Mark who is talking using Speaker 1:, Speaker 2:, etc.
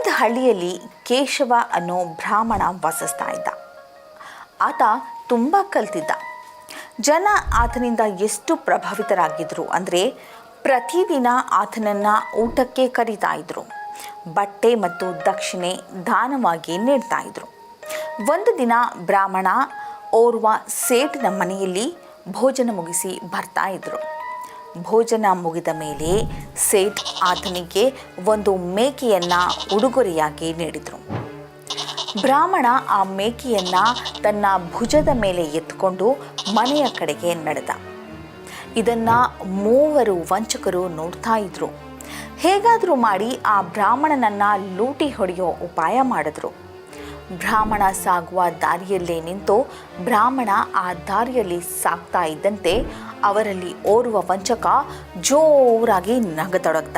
Speaker 1: ಒಂದು ಹಳ್ಳಿಯಲ್ಲಿ ಕೇಶವ ಅನ್ನೋ ಬ್ರಾಹ್ಮಣ ವಾಸಿಸ್ತಾ ಇದ್ದ. ಆತ ತುಂಬ ಕಲ್ತಿದ್ದ. ಜನ ಆತನಿಂದ ಎಷ್ಟು ಪ್ರಭಾವಿತರಾಗಿದ್ದರು ಅಂದರೆ ಪ್ರತಿದಿನ ಆತನನ್ನು ಊಟಕ್ಕೆ ಕರೀತಾ ಇದ್ರು. ಬಟ್ಟೆ ಮತ್ತು ದಕ್ಷಿಣೆ ದಾನವಾಗಿ ನೀಡ್ತಾ ಇದ್ರು. ಒಂದು ದಿನ ಬ್ರಾಹ್ಮಣ ಓರ್ವ ಸೇಠನ ಮನೆಯಲ್ಲಿ ಭೋಜನ ಮುಗಿಸಿ ಬರ್ತಾ ಇದ್ರು. ಭೋಜನ ಮುಗಿದ ಮೇಲೆ ಸೇಠ್ ಆತನಿಗೆ ಒಂದು ಮೇಕೆಯನ್ನು ಉಡುಗೊರೆಯಾಗಿ ನೀಡಿದರು. ಬ್ರಾಹ್ಮಣ ಆ ಮೇಕೆಯನ್ನು ತನ್ನ ಭುಜದ ಮೇಲೆ ಎತ್ಕೊಂಡು ಮನೆಯ ಕಡೆಗೆ ನಡೆದ. ಇದನ್ನು ಮೂವರು ವಂಚಕರು ನೋಡ್ತಾ ಇದ್ರು. ಹೇಗಾದರೂ ಮಾಡಿ ಆ ಬ್ರಾಹ್ಮಣನನ್ನು ಲೂಟಿ ಹೊಡೆಯೋ ಉಪಾಯ ಮಾಡಿದ್ರು. ಬ್ರಾಹ್ಮಣ ಸಾಗುವ ದಾರಿಯಲ್ಲೇ ನಿಂತು ಬ್ರಾಹ್ಮಣ ಆ ದಾರಿಯಲ್ಲಿ ಸಾಗ್ತಾ ಇದ್ದಂತೆ ಅವರಲ್ಲಿ ಓರ್ವ ವಂಚಕ ಜೋರಾಗಿ ನಗತೊಡಗ್ದ.